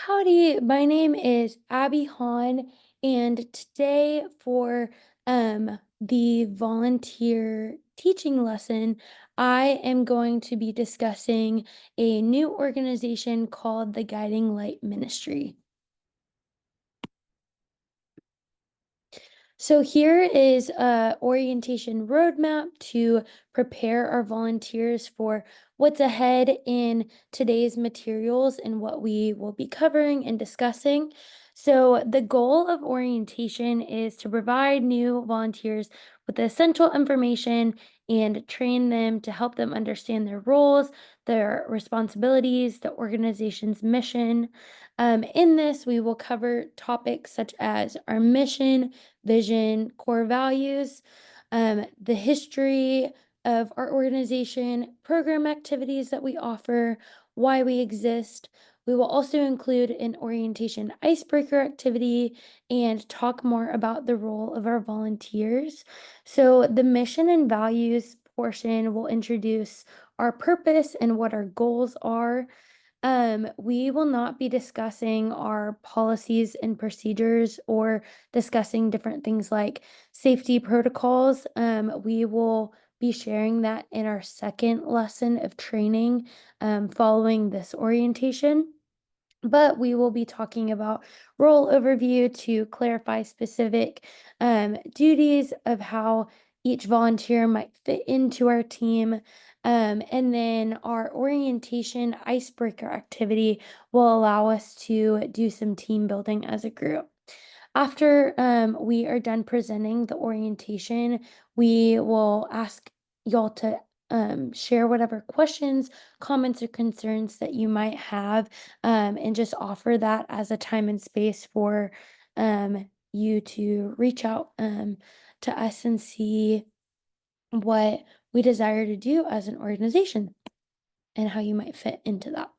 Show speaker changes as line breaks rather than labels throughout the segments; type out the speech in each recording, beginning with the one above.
Howdy, my name is Abby Hahn, and today for the volunteer teaching lesson, I am going to be discussing a new organization called the Guiding Light Ministry. So here is a orientation roadmap to prepare our volunteers for what's ahead in today's materials and what we will be covering and discussing. So the goal of orientation is to provide new volunteers with the essential information and train them to help them understand their roles, their responsibilities, the organization's mission. In this, we will cover topics such as our mission, vision, core values, the history of our organization, program activities that we offer, why we exist. We will also include an orientation icebreaker activity and talk more about the role of our volunteers. So, the mission and values portion will introduce our purpose and what our goals are. We will not be discussing our policies and procedures or discussing different things like safety protocols. We will be sharing that in our second lesson of training following this orientation. But we will be talking about role overview to clarify specific duties of how each volunteer might fit into our team. And then our orientation icebreaker activity will allow us to do some team building as a group. After we are done presenting the orientation, we will ask y'all to share whatever questions, comments, or concerns that you might have, and just offer that as a time and space for you to reach out to us and see what we desire to do as an organization and how you might fit into that.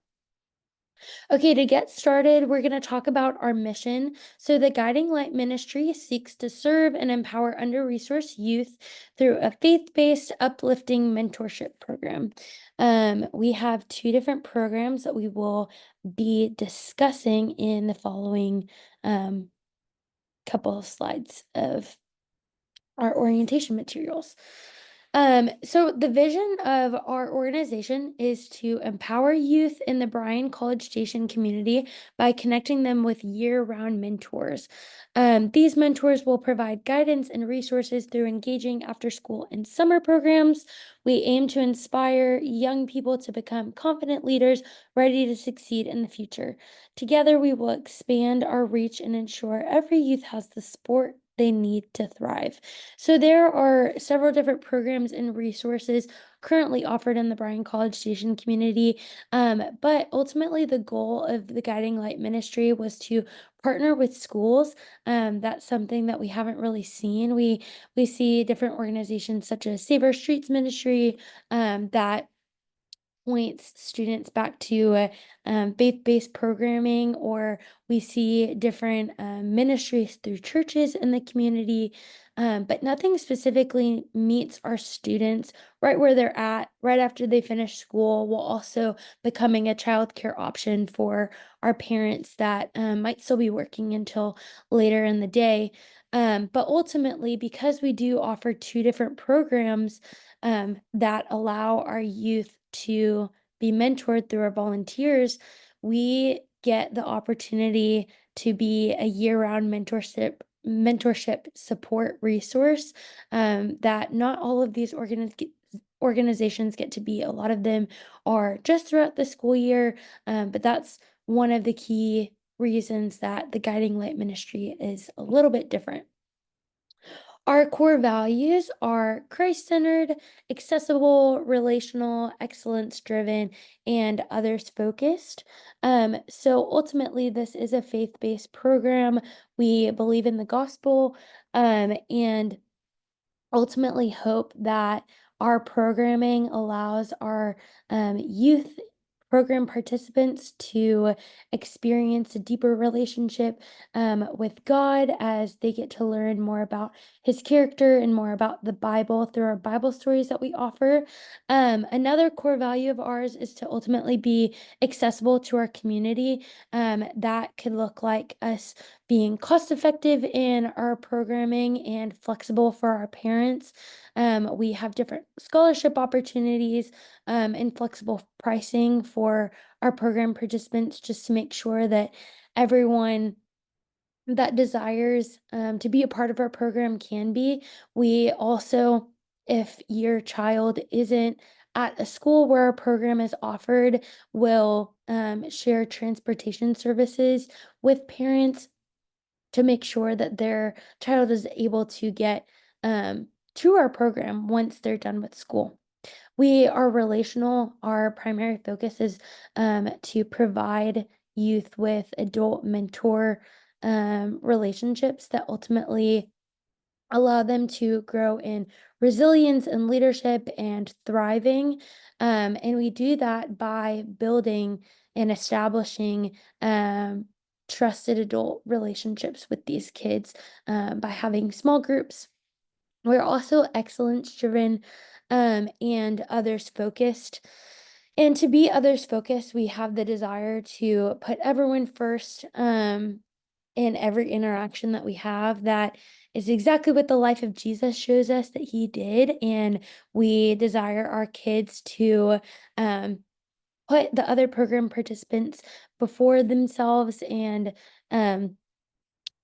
Okay, to get started, we're going to talk about our mission. So, the Guiding Light Ministry seeks to serve and empower under resourced youth through a faith based, uplifting mentorship program. We have two different programs that we will be discussing in the following couple of slides of our orientation materials. So the vision of our organization is to empower youth in the Bryan College Station community by connecting them with year-round mentors. These mentors will provide guidance and resources through engaging after-school and summer programs. We aim to inspire young people to become confident leaders ready to succeed in the future. Together, we will expand our reach and ensure every youth has the support they need to thrive. So there are several different programs and resources currently offered in the Bryan College Station community. But ultimately, the goal of the Guiding Light Ministry was to partner with schools. That's something that we haven't really seen. We see different organizations such as Save Our Streets Ministry that points students back to faith-based programming, or we see different ministries through churches in the community, but nothing specifically meets our students right where they're at right after they finish school, while also becoming a childcare option for our parents that might still be working until later in the day. But ultimately, because we do offer two different programs that allow our youth to be mentored through our volunteers, we get the opportunity to be a year-round mentorship support resource that not all of these organizations get to be. A lot of them are just throughout the school year, but that's one of the key reasons that the Guiding Light Ministry is a little bit different. Our core values are Christ centered, accessible, relational, excellence driven, and others focused. So ultimately, this is a faith based program. We believe in the gospel and ultimately hope that our programming allows our youth program participants to experience a deeper relationship with God as they get to learn more about His character and more about the Bible through our Bible stories that we offer. Another core value of ours is to ultimately be accessible to our community. That could look like us being cost effective in our programming and flexible for our parents. We have different scholarship opportunities and flexible pricing for our program participants just to make sure that everyone that desires to be a part of our program can be. We also, if your child isn't at a school where our program is offered, will share transportation services with parents to make sure that their child is able to get to our program once they're done with school. We are relational. Our primary focus is to provide youth with adult mentor relationships that ultimately allow them to grow in resilience and leadership and thriving. And we do that by building and establishing trusted adult relationships with these kids by having small groups. We're also excellence driven and others focused. And to be others focused, we have the desire to put everyone first in every interaction that we have. That is exactly what the life of Jesus shows us that he did. And we desire our kids to um, put the other program participants before themselves and um,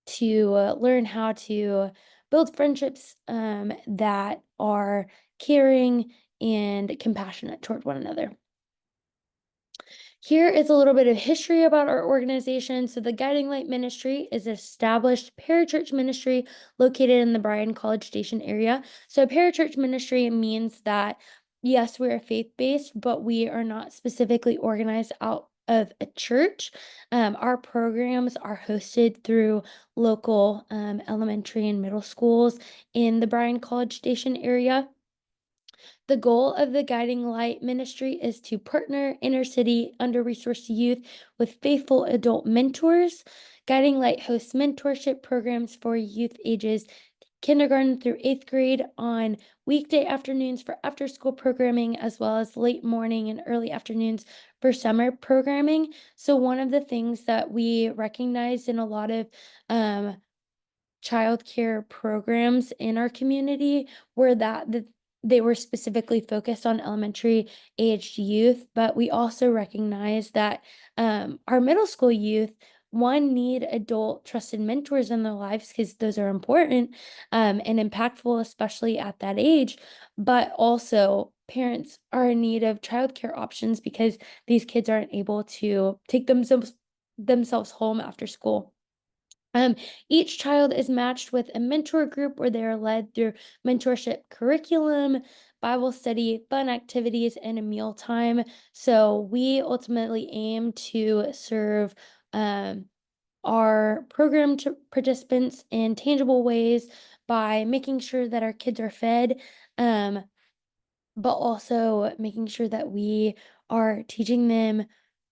to learn how to build friendships that are caring and compassionate toward one another. Here is a little bit of history about our organization. So, the Guiding Light Ministry is an established parachurch ministry located in the Bryan College Station area. So, parachurch ministry means that, yes, we're faith based, but we are not specifically organized out of a church. Our programs are hosted through local elementary and middle schools in the Bryan College Station area. The goal of the Guiding Light Ministry is to partner inner city under resourced youth with faithful adult mentors. Guiding Light hosts mentorship programs for youth ages kindergarten through 8th grade on weekday afternoons for after school programming, as well as late morning and early afternoons for summer programming. So, one of the things that we recognized in a lot of childcare programs in our community were that they were specifically focused on elementary aged youth, but we also recognize that our middle school youth one need adult trusted mentors in their lives because those are important and impactful, especially at that age. But also, parents are in need of childcare options because these kids aren't able to take themselves home after school. Um, each child is matched with a mentor group where they are led through mentorship curriculum, Bible study, fun activities, and a meal time. So we ultimately aim to serve our participants in tangible ways by making sure that our kids are fed, um, but also making sure that we are teaching them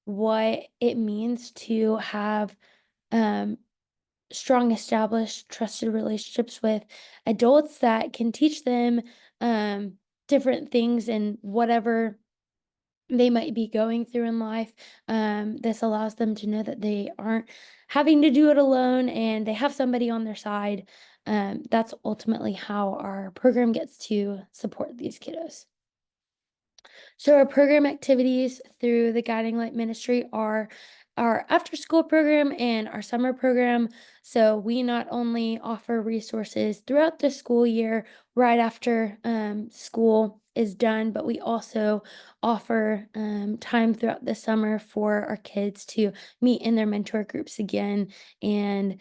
what it means to have um, strong, established, trusted relationships with adults that can teach them um, different things and whatever they might be going through in life. This allows them to know that they aren't having to do it alone and they have somebody on their side. That's ultimately how our program gets to support these kiddos. So our program activities through the Guiding Light Ministry are our after school program and our summer program. So we not only offer resources throughout the school year right after school is done, but we also offer time throughout the summer for our kids to meet in their mentor groups again and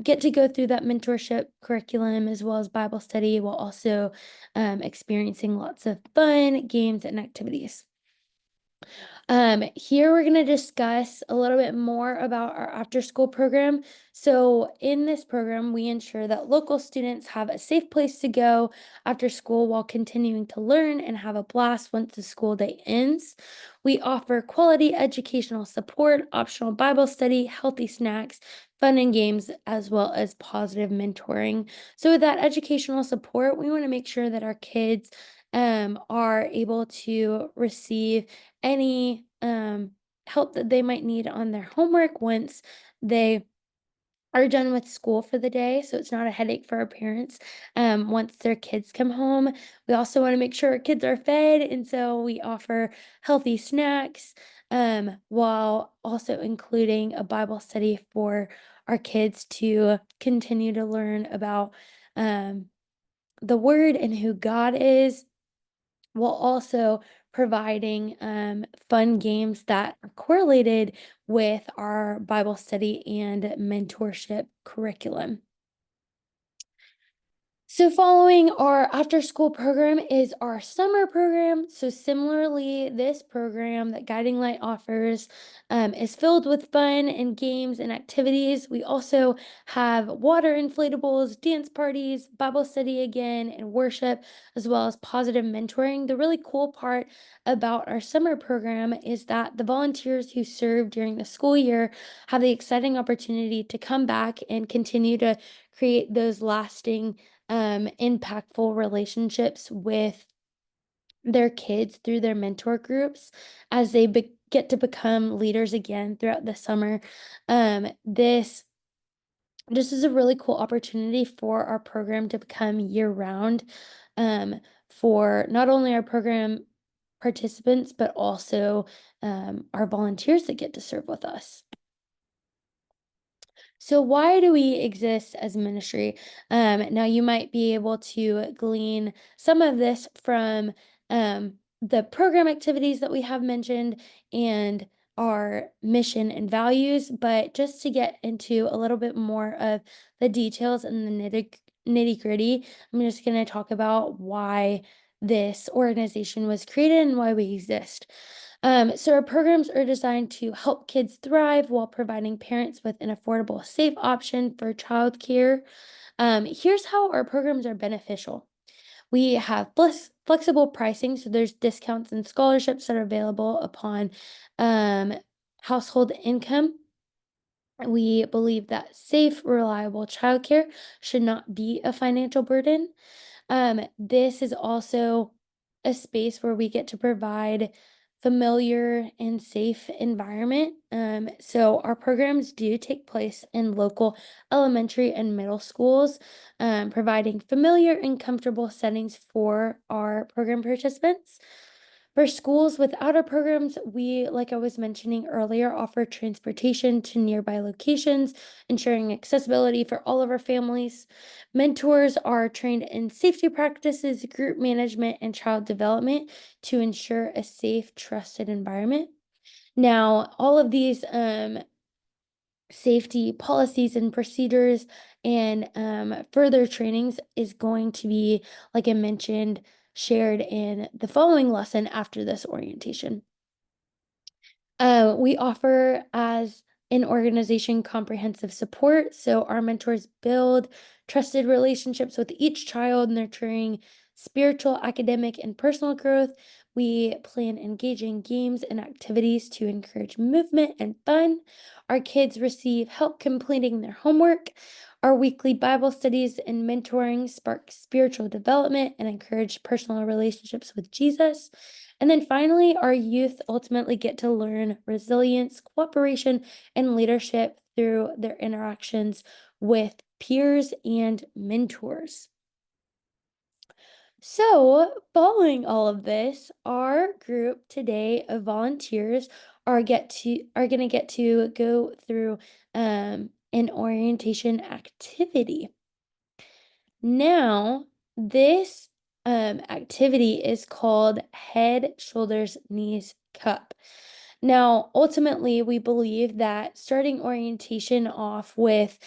get to go through that mentorship curriculum as well as Bible study while also experiencing lots of fun games and activities. Here we're going to discuss a little bit more about our after school program. So, in this program, we ensure that local students have a safe place to go after school while continuing to learn and have a blast once the school day ends. We offer quality educational support, optional Bible study, healthy snacks, fun and games, as well as positive mentoring. So, with that educational support, we want to make sure that our kids are able to receive any help that they might need on their homework once they are done with school for the day. So it's not a headache for our parents once their kids come home. We also want to make sure our kids are fed. And so we offer healthy snacks while also including a Bible study for our kids to continue to learn about um, the Word and who God is, while also providing fun games that are correlated with our Bible study and mentorship curriculum. So, following our after school program is our summer program. So, similarly, this program that Guiding Light offers is filled with fun and games and activities. We also have water inflatables, dance parties, Bible study again, and worship, as well as positive mentoring. The really cool part about our summer program is that the volunteers who serve during the school year have the exciting opportunity to come back and continue to create those lasting impactful relationships with their kids through their mentor groups as they get to become leaders again throughout the summer. This is a really cool opportunity for our program to become year round for not only our program participants, but also our volunteers that get to serve with us. So, why do we exist as a ministry? Now, you might be able to glean some of this from the program activities that we have mentioned and our mission and values, but just to get into a little bit more of the details and the nitty gritty, I'm just going to talk about why this organization was created and why we exist. So our programs are designed to help kids thrive while providing parents with an affordable, safe option for childcare. Here's how our programs are beneficial. We have flexible pricing, so there's discounts and scholarships that are available upon um, household income. We believe that safe, reliable childcare should not be a financial burden. This is also a space where we get to provide familiar and safe environment. So our programs do take place in local elementary and middle schools, providing familiar and comfortable settings for our program participants. For schools without our programs, we, like I was mentioning earlier, offer transportation to nearby locations, ensuring accessibility for all of our families. Mentors are trained in safety practices, group management, and child development to ensure a safe, trusted environment. Now, all of these safety policies and procedures and further trainings is going to be, like I mentioned, shared in the following lesson after this orientation. We offer as an organization comprehensive support. So our mentors build trusted relationships with each child, nurturing spiritual, academic, and personal growth. We plan engaging games and activities to encourage movement and fun. Our kids receive help completing their homework. Our weekly Bible studies and mentoring spark spiritual development and encourage personal relationships with Jesus. And then finally, our youth ultimately get to learn resilience, cooperation, and leadership through their interactions with peers and mentors. So, following all of this, our group today of volunteers are going to get to go through an orientation activity. Now, this activity is called Head, Shoulders, Knees, Cup. Now, ultimately, we believe that starting orientation off with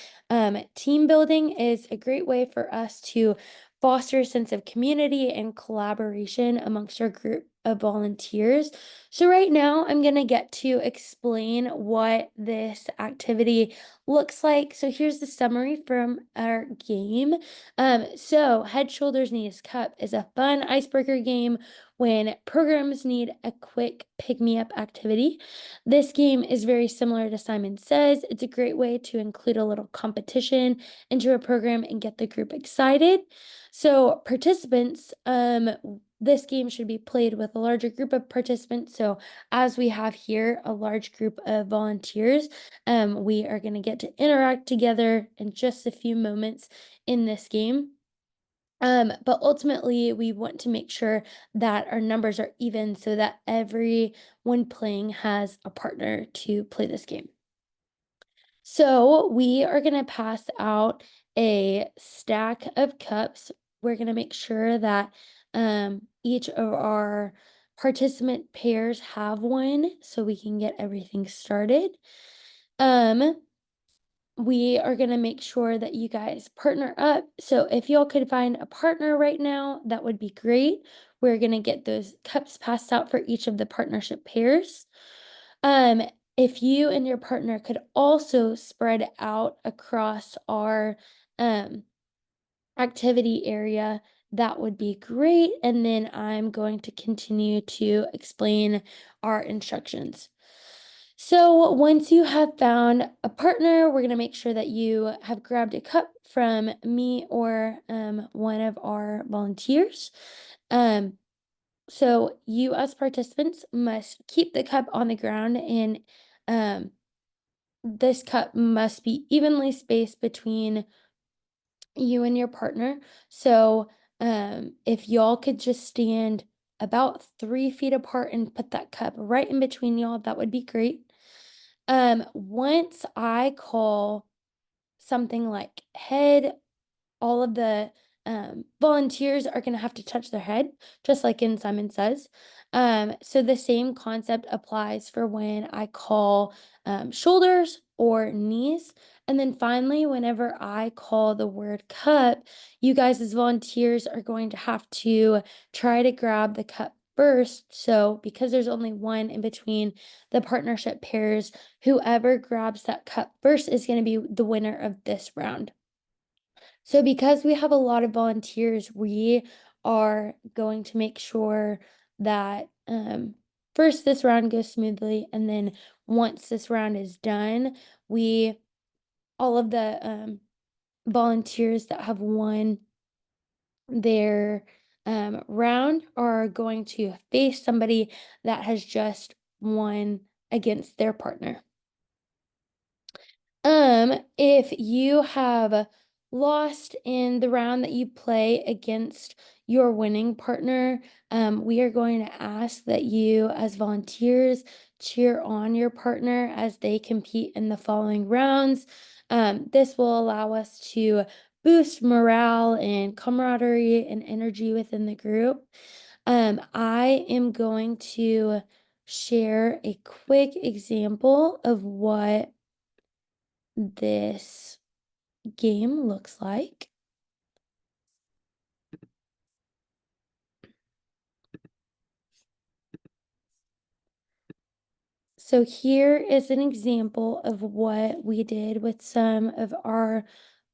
team building is a great way for us to foster a sense of community and collaboration amongst our group of volunteers. So right now I'm going to get to explain what this activity looks like. So here's the summary from our game. So Head, Shoulders, Knees, Cup is a fun icebreaker game when programs need a quick pick-me-up activity. This game is very similar to Simon Says. It's a great way to include a little competition into a program and get the group excited. So participants, this game should be played with a larger group of participants. So as we have here a large group of volunteers, we are going to get to interact together in just a few moments in this game. But ultimately, we want to make sure that our numbers are even so that everyone playing has a partner to play this game. So we are going to pass out a stack of cups. We're going to make sure that each of our participant pairs have one so we can get everything started. We are going to make sure that you guys partner up. So if y'all could find a partner right now, that would be great. We're going to get those cups passed out for each of the partnership pairs. If you and your partner could also spread out across our activity area, that would be great. And then I'm going to continue to explain our instructions. So once you have found a partner, we're going to make sure that you have grabbed a cup from me or one of our volunteers. So you as participants must keep the cup on the ground, and this cup must be evenly spaced between you and your partner. So if y'all could just stand about 3 feet apart and put that cup right in between y'all, that would be great. Once I call something like head, all of the volunteers are going to have to touch their head, just like in Simon Says. So the same concept applies for when I call shoulders or knees. And then finally, whenever I call the word cup, you guys as volunteers are going to have to try to grab the cup first. So because there's only one in between the partnership pairs, whoever grabs that cup first is going to be the winner of this round. So because we have a lot of volunteers, we are going to make sure that first this round goes smoothly, and then once this round is done, all of the volunteers that have won their round are going to face somebody that has just won against their partner. If you have lost in the round that you play against your winning partner, we are going to ask that you, as volunteers, cheer on your partner as they compete in the following rounds. This will allow us to boost morale and camaraderie and energy within the group. I am going to share a quick example of what this game looks like. So here is an example of what we did with some of our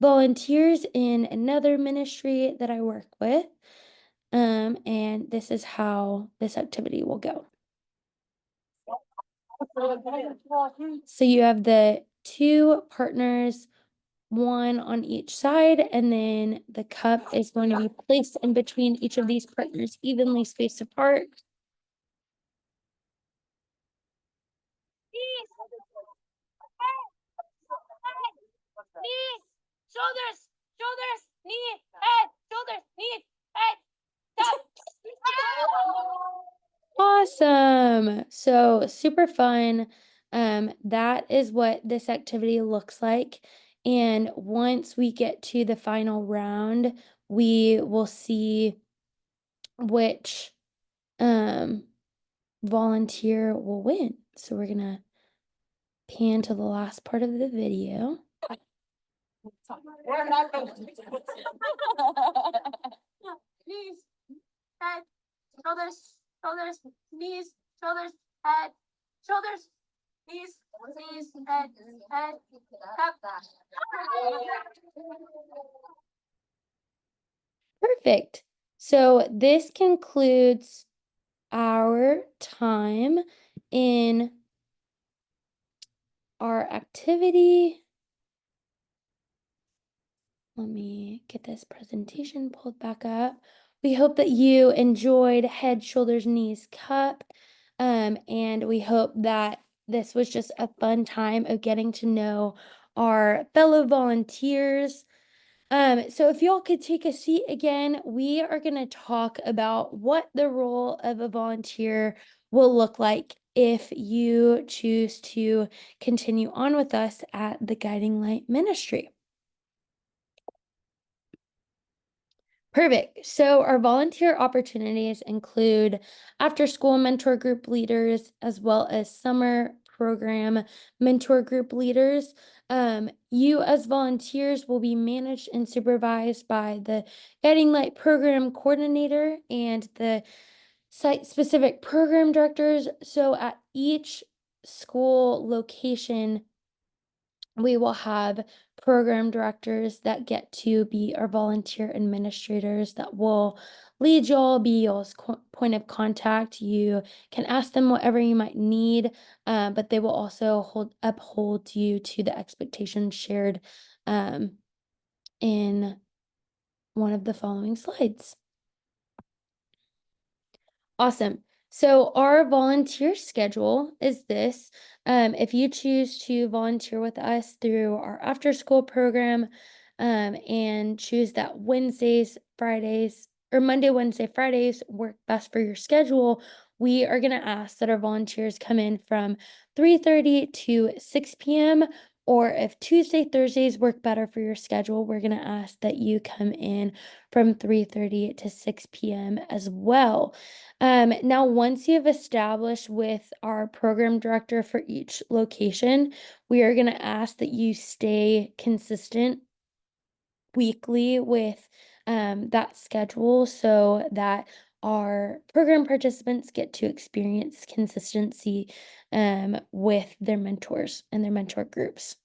volunteers in another ministry that I work with. And this is how this activity will go. So you have the two partners, one on each side, and then the cup is going to be placed in between each of these partners, evenly spaced apart. Knees, shoulders, shoulders, knee, head, shoulders, knees, head, top. Awesome. So super fun. That is what this activity looks like. And once we get to the final round, we will see which volunteer will win. So we're gonna pan to the last part of the video. Knees, head, shoulders,
shoulders, knees, shoulders, head, shoulders, knees, head, up.
Perfect. So this concludes our time in our activity. Let me get this presentation pulled back up. We hope that you enjoyed head, shoulders, knees, cup. And we hope that this was just a fun time of getting to know our fellow volunteers. So if y'all could take a seat again, we are going to talk about what the role of a volunteer will look like if you choose to continue on with us at the Guiding Light Ministry. Perfect. So our volunteer opportunities include after school mentor group leaders as well as summer program mentor group leaders. You as volunteers will be managed and supervised by the Guiding Light program coordinator and the site specific program directors. So at each school location, we will have program directors that get to be our volunteer administrators that will lead y'all, be y'all's point of contact. You can ask them whatever you might need, but they will also uphold you to the expectations shared in one of the following slides. Awesome. So our volunteer schedule is this. If you choose to volunteer with us through our after school program, and choose that Wednesdays, Fridays, or Monday, Wednesday, Fridays work best for your schedule, we are going to ask that our volunteers come in from 3:30 to 6 p.m. Or if Tuesday, Thursdays work better for your schedule, we're going to ask that you come in from 3:30 to 6 p.m. as well. Now, once you've established with our program director for each location, we are going to ask that you stay consistent weekly with that schedule so that our program participants get to experience consistency with their mentors and their mentor groups.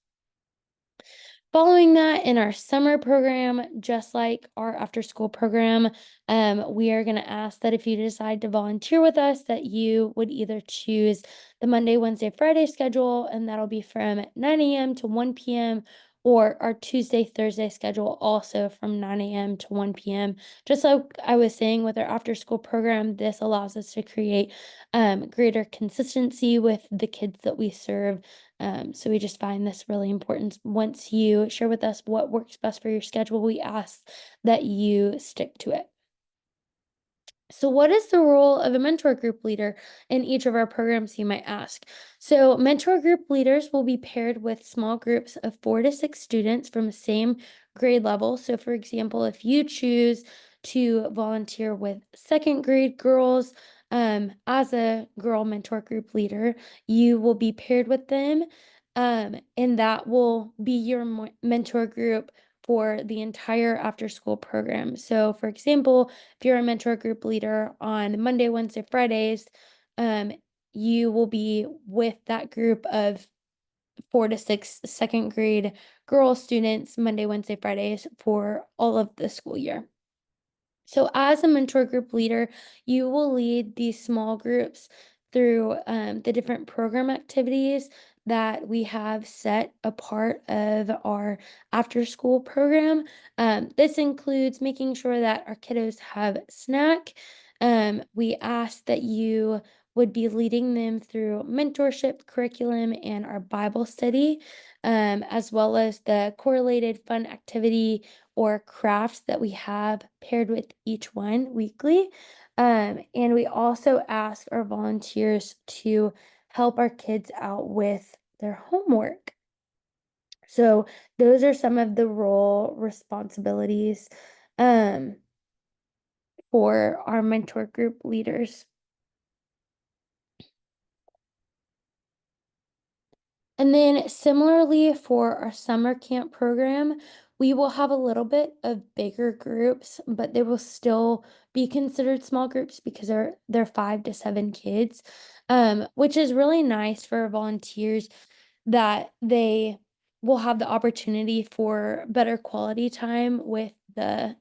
Following that, in our summer program, just like our after school program, we are going to ask that if you decide to volunteer with us, that you would either choose the Monday, Wednesday, Friday schedule, and that'll be from 9 a.m. to 1 p.m., or our Tuesday, Thursday schedule, also from 9 a.m. to 1 p.m. Just like I was saying with our after school program, this allows us to create greater consistency with the kids that we serve. So we just find this really important. Once you share with us what works best for your schedule, we ask that you stick to it. So, what is the role of a mentor group leader in each of our programs, you might ask? So, mentor group leaders will be paired with small groups of 4 to 6 students from the same grade level. So, for example, if you choose to volunteer with second grade girls as a girl mentor group leader, you will be paired with them, and that will be your mentor group for the entire after school program. So, for example, if you're a mentor group leader on Monday, Wednesday, Fridays, um, you will be with that group of 4 to 6 second grade girl students Monday, Wednesday, Fridays for all of the school year. So, as a mentor group leader, you will lead these small groups through the different program activities that we have set a part of our after school program. This includes making sure that our kiddos have snack. We ask that you would be leading them through mentorship curriculum and our Bible study, as well as the correlated fun activity or crafts that we have paired with each one weekly. And we also ask our volunteers to help our kids out with their homework. So those are some of the role responsibilities um, for our mentor group leaders. And then similarly for our summer camp program, We will have a little bit of bigger groups, but they will still be considered small groups because they're 5 to 7 kids, which is really nice for volunteers that they will have the opportunity for better quality time with the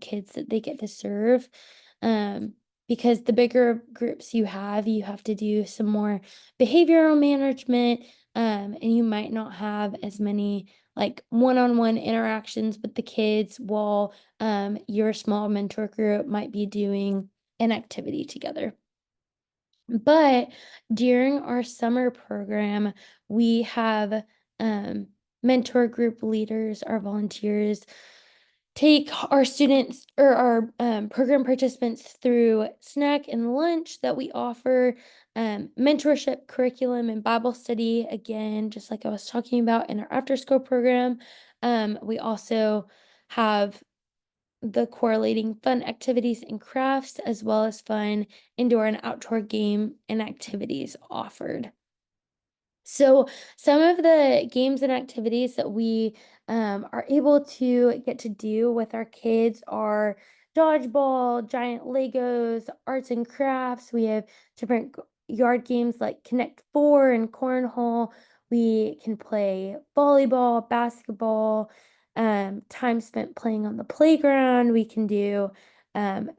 kids that they get to serve. Um, because the bigger groups you have to do some more behavioral management, and you might not have as many like one-on-one interactions with the kids while your small mentor group might be doing an activity together. But during our summer program, we have um, mentor group leaders, our volunteers, take our students or our program participants through snack and lunch that we offer, mentorship curriculum and Bible study, again, just like I was talking about in our after school program. We also have the correlating fun activities and crafts, as well as fun indoor and outdoor game and activities offered. So, some of the games and activities that we are able to get to do with our kids are dodgeball, giant Legos, arts and crafts. We have different yard games like Connect Four and Cornhole. We can play volleyball, basketball, time spent playing on the playground. We can do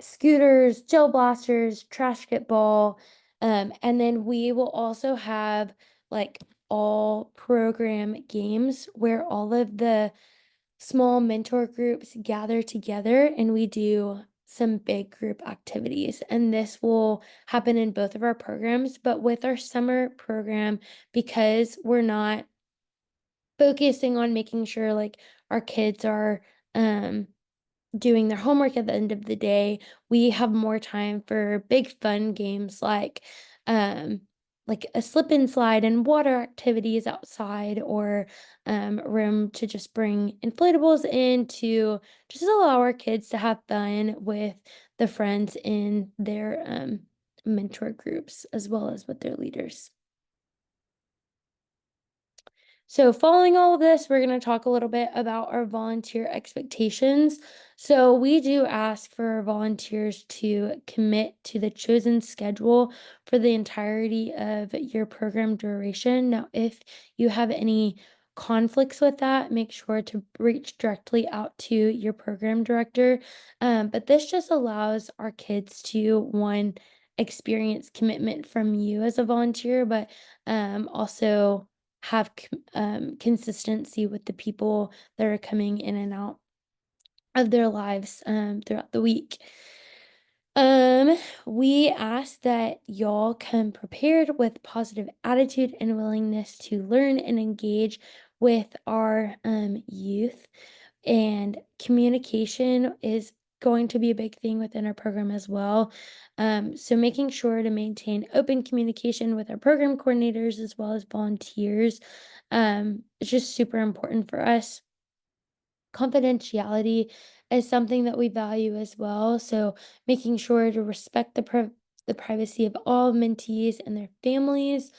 scooters, gel blasters, trash get ball. And then we will also have like all program games where all of the small mentor groups gather together and we do some big group activities. And this will happen in both of our programs. But with our summer program, because we're not focusing on making sure like our kids are um doing their homework at the end of the day, we have more time for big fun games um like a slip and slide and water activities outside, or room to just bring inflatables in to just allow our kids to have fun with the friends in their mentor groups as well as with their leaders. So, following all of this, we're going to talk a little bit about our volunteer expectations. So, we do ask for our volunteers to commit to the chosen schedule for the entirety of your program duration. Now, if you have any conflicts with that, make sure to reach directly out to your program director. But this just allows our kids to, one, experience commitment from you as a volunteer, but also have consistency with the people that are coming in and out of their lives throughout the week. Um, we ask that y'all come prepared with positive attitude and willingness to learn and engage with our youth. And communication is going to be a big thing within our program as well. So making sure to maintain open communication with our program coordinators as well as volunteers is just super important for us. Confidentiality is something that we value as well. So making sure to respect the privacy of all mentees and their families.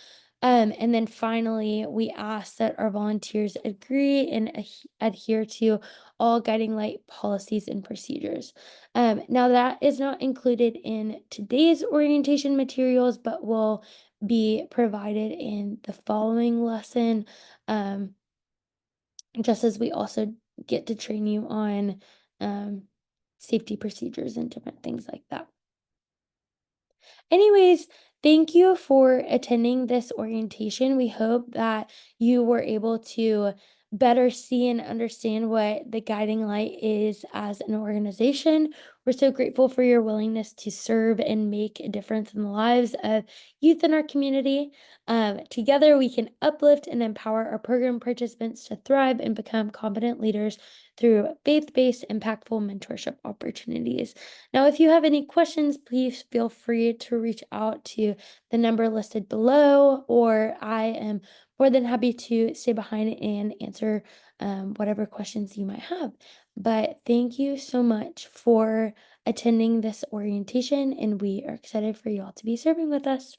And then finally, we ask that our volunteers agree and adhere to all guiding light policies and procedures. Now, that is not included in today's orientation materials, but will be provided in the following lesson. Um, just as we also get to train you on um, safety procedures and different things like that. Anyways, thank you for attending this orientation. We hope that you were able to better see and understand what the Guiding Light is as an organization. We're so grateful for your willingness to serve and make a difference in the lives of youth in our community. Together, we can uplift and empower our program participants to thrive and become competent leaders through faith based, impactful mentorship opportunities. Now, if you have any questions, please feel free to reach out to the number listed below, or I am more than happy to stay behind and answer whatever questions you might have. But thank you so much for attending this orientation, and we are excited for you all to be serving with us.